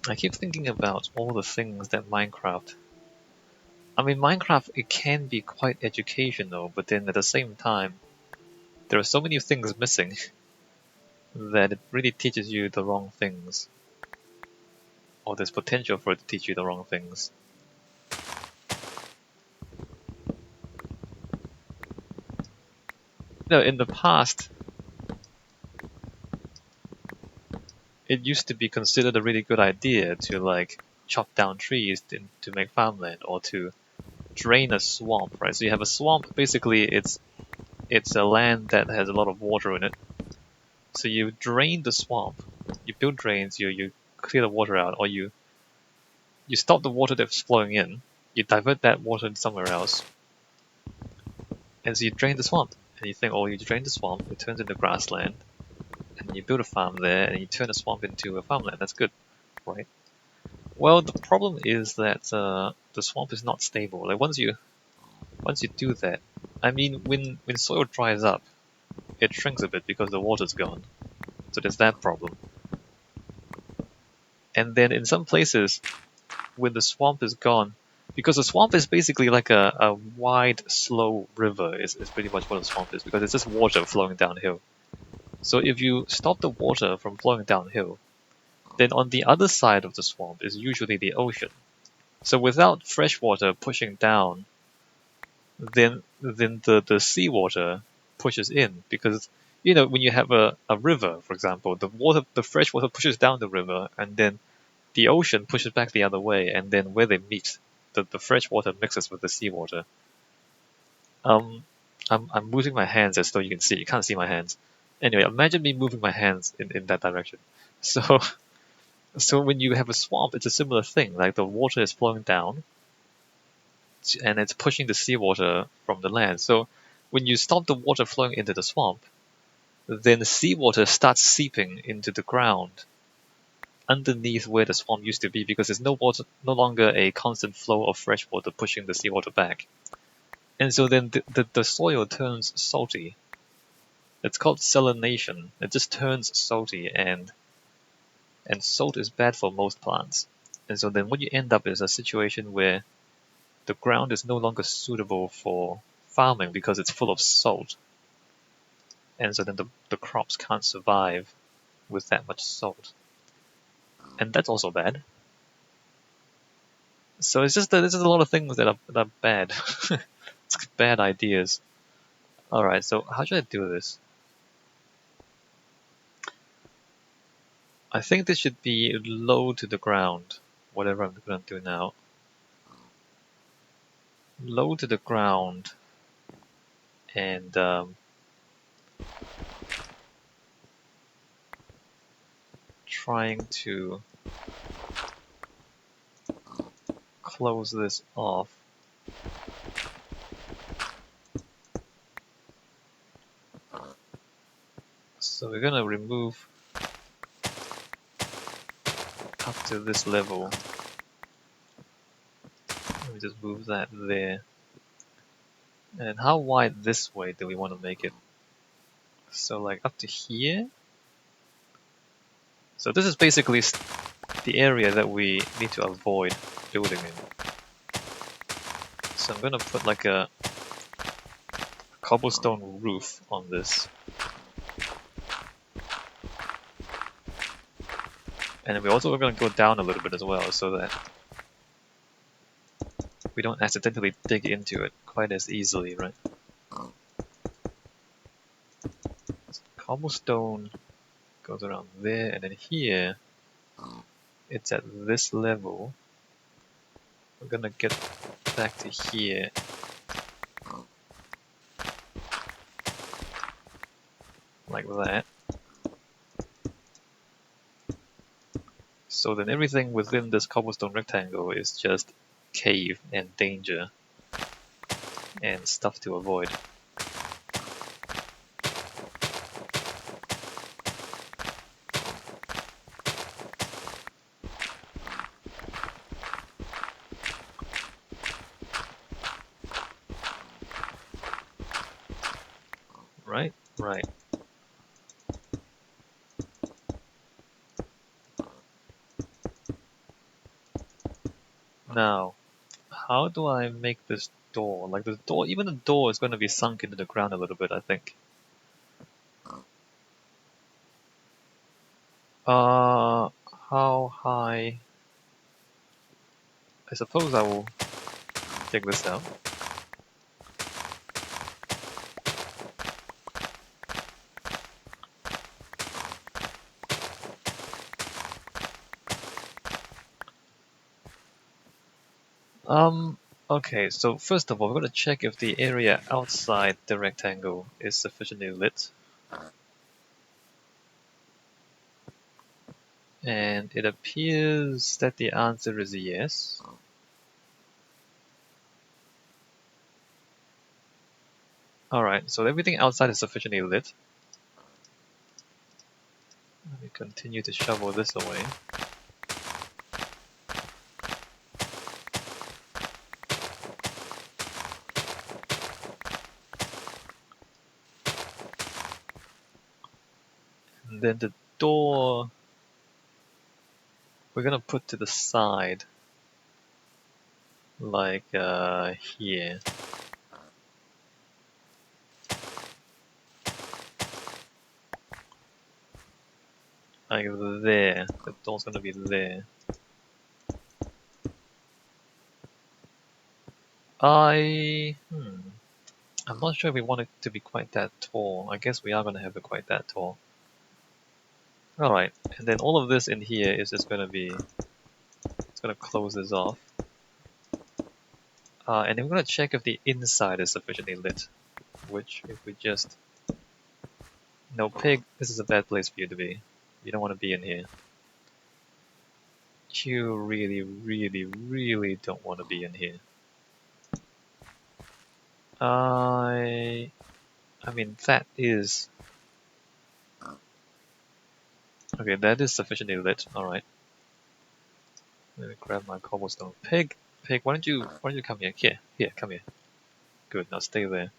I keep thinking about all the things that Minecraft. I mean, Minecraft, it can be quite educational, but then at the same time, there are so many things missing that it really teaches you the wrong things, or there's potential for it to teach you the wrong things. In the past, it used to be considered a really good idea to like chop down trees to make farmland or to drain a swamp, right? So you have a swamp, basically it's a land that has a lot of water in it. So you drain the swamp, you build drains, you clear the water out, or you stop the water that's flowing in, you divert that water somewhere else, and so you drain the swamp. And you think, oh, you drain the swamp, it turns into grassland, and you build a farm there, and you turn the swamp into a farmland. That's good, right? Well, the problem is that the swamp is not stable. Like once you do that, I mean, when soil dries up, it shrinks a bit because the water's gone. So there's that problem. And then in some places, when the swamp is gone, because the swamp is basically like a wide, slow river, is pretty much what a swamp is, because it's just water flowing downhill. So if you stop the water from flowing downhill, then on the other side of the swamp is usually the ocean. So without fresh water pushing down, then the seawater pushes in, because when you have a river, for example, the fresh water pushes down the river, and then the ocean pushes back the other way, and then where they meet, the fresh water mixes with the seawater. I'm moving my hands as though you can see. You can't see my hands. Anyway, imagine me moving my hands in that direction. So so when you have a swamp, it's a similar thing. Like the water is flowing down, and it's pushing the seawater from the land. So when you stop the water flowing into the swamp, then the seawater starts seeping into the ground underneath where the swamp used to be, because there's no longer a constant flow of fresh water pushing the seawater back. And so then the soil turns salty. It's called salination. It just turns salty, and salt is bad for most plants. And so then what you end up is a situation where the ground is no longer suitable for farming because it's full of salt. And so then the crops can't survive with that much salt. And that's also bad. So it's just that there's a lot of things that are bad. It's bad ideas. Alright, so how should I do this? I think this should be low to the ground, whatever I'm going to do now. Low to the ground, and trying to close this off. So we're gonna remove up to this level. Let me just move that there. And how wide this way do we want to make it? So like up to here. So this is basically the area that we need to avoid building in. So I'm gonna put like a cobblestone roof on this. And we're also going to go down a little bit as well, so that we don't accidentally dig into it quite as easily, right? So cobblestone goes around there, and then here, it's at this level. We're gonna get back to here. Like that. So then everything within this cobblestone rectangle is just cave and danger and stuff to avoid. Right? Right. Now, how do I make this door? Like the door, even the door is going to be sunk into the ground a little bit, I think. How high? I suppose I will take this out. Okay, so first of all, we're going to check if the area outside the rectangle is sufficiently lit. And it appears that the answer is yes. Alright, so everything outside is sufficiently lit. Let me continue to shovel this away. And then the door we're gonna put to the side, like here. Like there. The door's gonna be there. I'm not sure if we want it to be quite that tall. I guess we are gonna have it quite that tall. Alright, and then all of this in here is just gonna be, it's gonna close this off. And then we're gonna check if the inside is sufficiently lit. Which, if we just... No, pig, this is a bad place for you to be. You don't want to be in here. You really, really, really don't want to be in here. I mean, that is... Okay, that is sufficiently lit, alright. Let me grab my cobblestone. Pig, why don't you come here? Here, come here. Good, now stay there.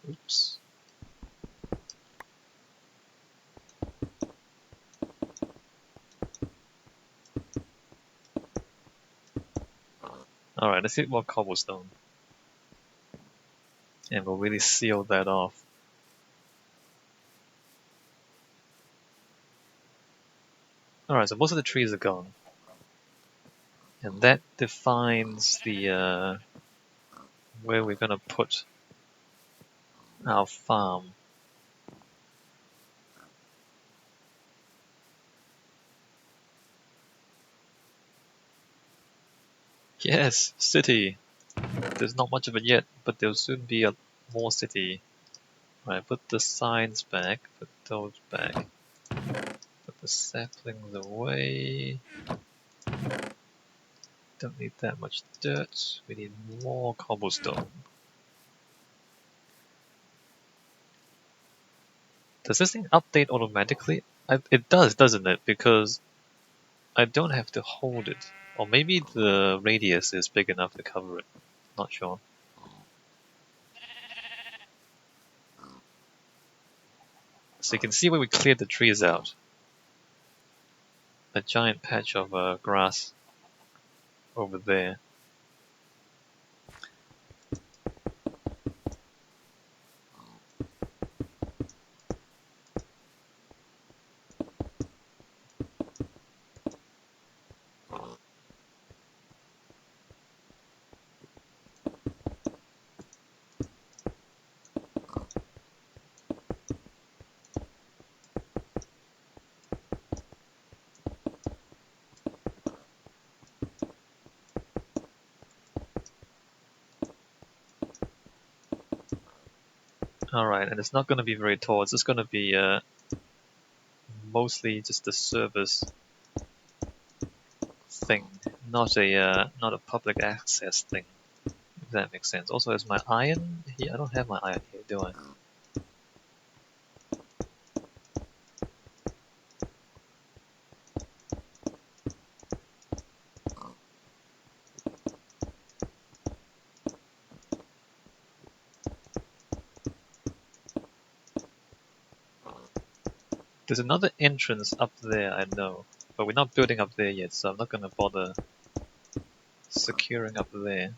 Oops. Alright, let's get more cobblestone. And we'll really seal that off. Alright, so most of the trees are gone. And that defines the where we're gonna put our farm. Yes, city. There's not much of it yet, but there'll soon be a more city. Right, put the signs back, put those back. Put the saplings away. Don't need that much dirt. We need more cobblestone. Does this thing update automatically? It does, doesn't it? Because I don't have to hold it. Or maybe the radius is big enough to cover it. Not sure. So you can see where we cleared the trees out. A giant patch of grass over there. Alright, and it's not going to be very tall. It's just going to be mostly just a service thing, not a public access thing. If that makes sense. Also, is my iron here? I don't have my iron here, do I? There's another entrance up there, I know. But we're not building up there yet, so I'm not gonna bother securing up there.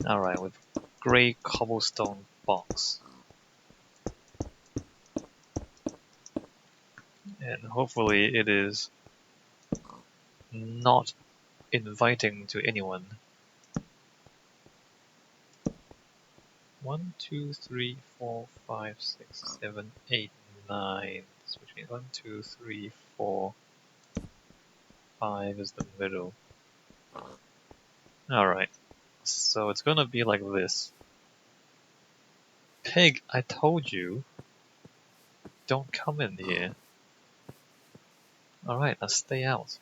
Alright, with grey cobblestone box. And hopefully it is not inviting to anyone. 1, 2, 3, 4, 5, 6, 7, 8, 9. Which means 1, 2, 3, 4, 5 is the middle. Alright, so it's gonna be like this. Pig, I told you, don't come in here. Alright, now stay out.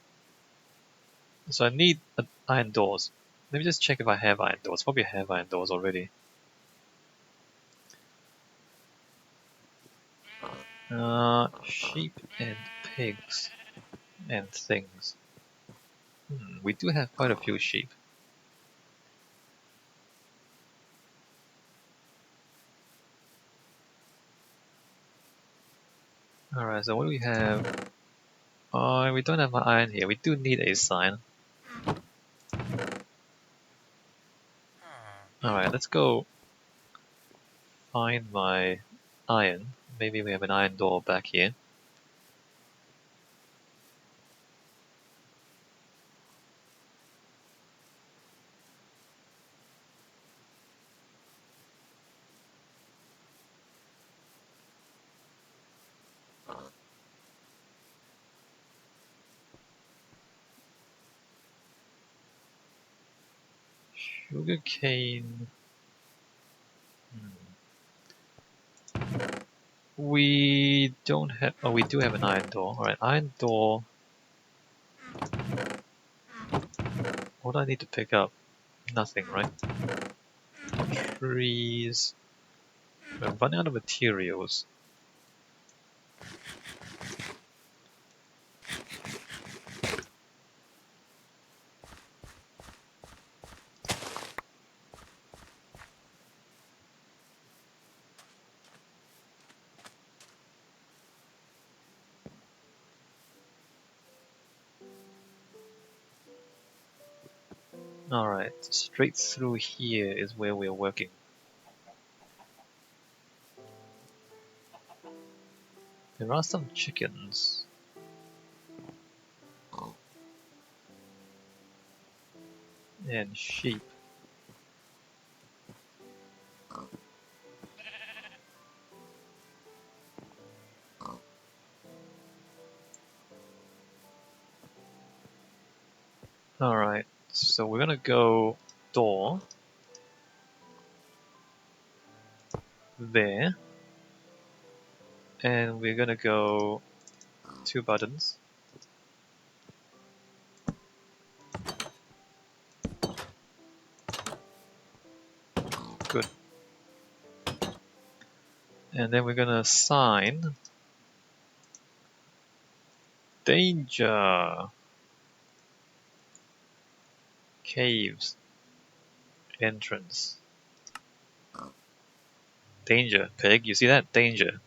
So I need iron doors. Let me just check if I have iron doors. Probably have iron doors already. Sheep and pigs and things. We do have quite a few sheep. Alright, so what do we have? We don't have my iron here. We do need a sign. Alright, let's go find my iron. Maybe we have an iron door back here. Sugarcane. We don't have. Oh, we do have an iron door. Alright, iron door. What do I need to pick up? Nothing, right? Trees. We're running out of materials. Alright, straight through here is where we're working. There are some chickens. And sheep. Alright, so we're gonna go door. There. And we're gonna go 2 buttons. Good. And then we're gonna sign danger. Caves. Entrance. Danger, pig. You see that? Danger.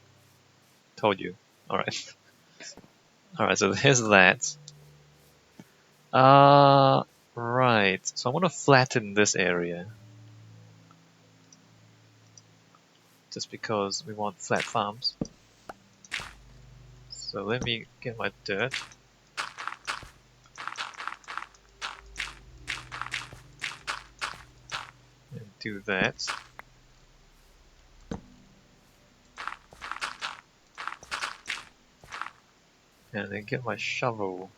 Told you. Alright. Alright, so there's that. Right. So I want to flatten this area. Just because we want flat farms. So let me get my dirt. And do that. And then get my shovel.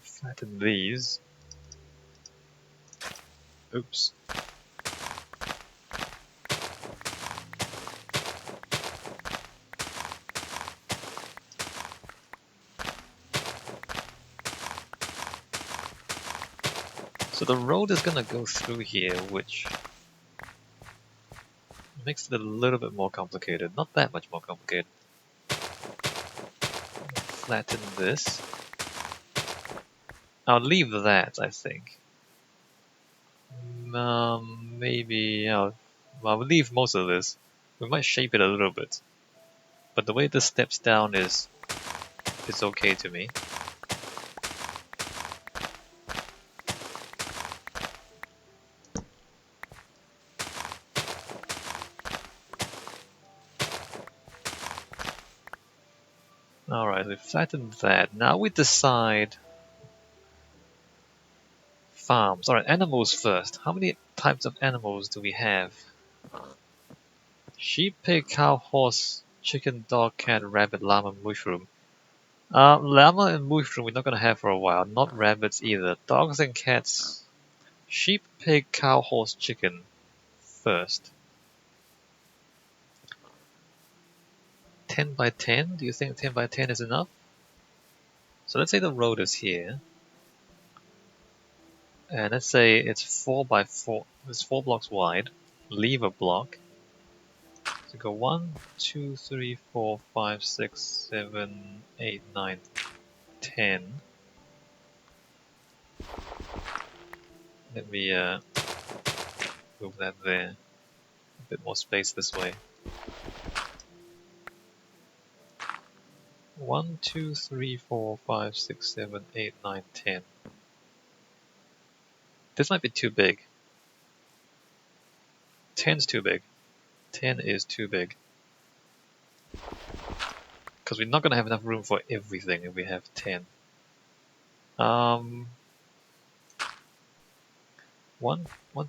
Flatten these. Oops. So the road is gonna go through here, which makes it a little bit more complicated. Not that much more complicated. flatten this. I'll leave that, I think. Maybe I'll leave most of this. We might shape it a little bit. But the way this steps down is okay to me. Alright, we flattened that. Now we decide farms. Alright, animals first. How many types of animals do we have? Sheep, pig, cow, horse, chicken, dog, cat, rabbit, llama, mushroom. Llama and mushroom we're not gonna have for a while. Not rabbits either. Dogs and cats. Sheep, pig, cow, horse, chicken first. 10 by 10? Do you think 10 by 10 is enough? So let's say the road is here. And let's say it's 4 by 4. It's 4 blocks wide. Leave a block. So go 1, 2, 3, 4, 5, 6, 7, 8, 9, 10. Let me move that there. A bit more space this way. 1, 2, 3, 4, 5, 6, 7, 8, 9, 10. This might be too big. 10's too big. 10 is too big. Because we're not going to have enough room for everything if we have 10. 1,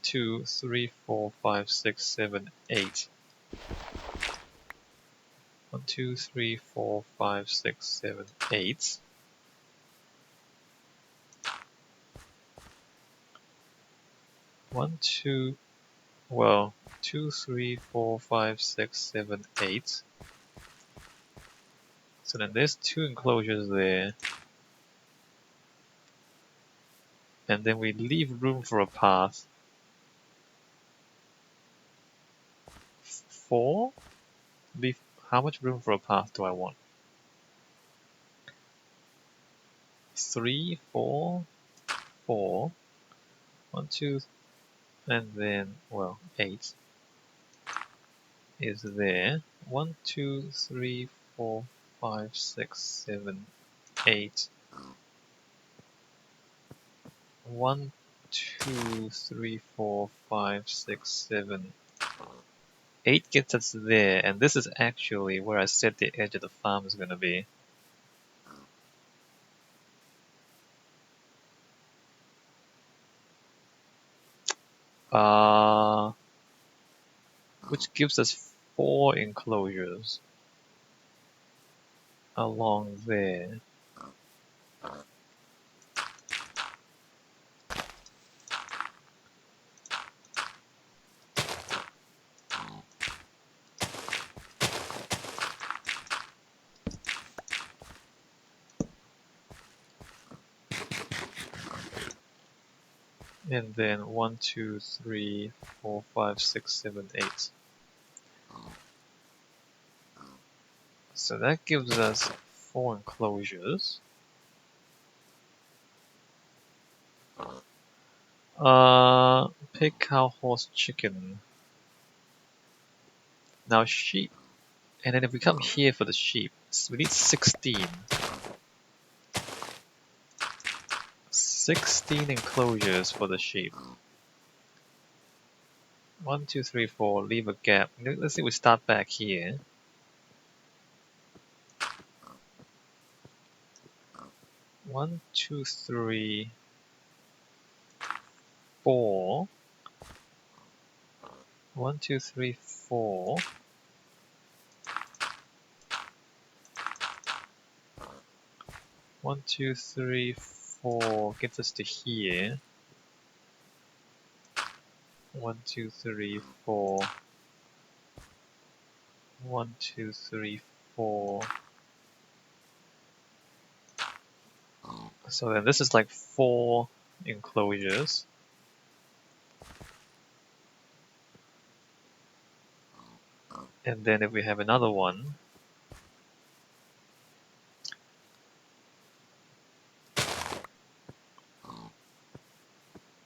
2, 3, 4, 5, 6, 7, 8. 1, 2, 3, 4, 5, 6, 7, 8. One, two, well, 2, 3, 4, 5, 6, 7, 8. So then there's 2 enclosures there. And then we leave room for a path. 4? Leave, how much room for a path do I want? 3, 4, 4. 1, 2, and then, well, 8 is there. 1, 2, 3, 4, 5, 6, 7, 8. 1, 2, 3, 4, 5, 6, 7, 8 gets us there, and this is actually where I said the edge of the farm is going to be. Which gives us 4 enclosures along there. And then 1, 2, 3, 4, 5, 6, 7, 8. So that gives us 4 enclosures. Pig, cow, horse, chicken. Now sheep. And then if we come here for the sheep, we need 16. 16 enclosures for the sheep. 1, 2, 3, 4, leave a gap. Let's say we start back here. 1, 2, 3, 4. 1, 2, 3, 4. 1, 2, 3, 4 gets us to here. 1, 2, 3, 4. 1, 2, 3, 4. So then this is like 4 enclosures. And then if we have another one,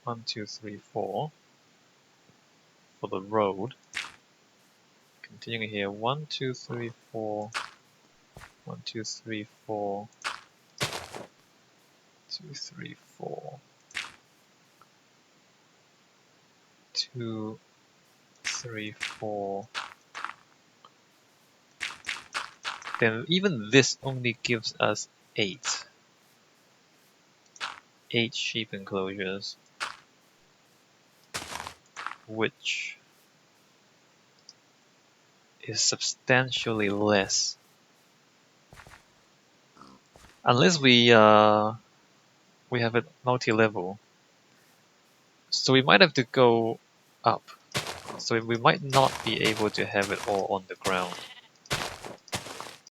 1, 2, 3, 4 for the road. Continuing here, 1, 2, 3, 4, 1, 2, 3, 4, 2, 3, 4, 2, 3, 4. Then even this only gives us 8. 8 sheep enclosures, which is substantially less. Unless we have it multi-level. So we might have to go up. So we might not be able to have it all on the ground.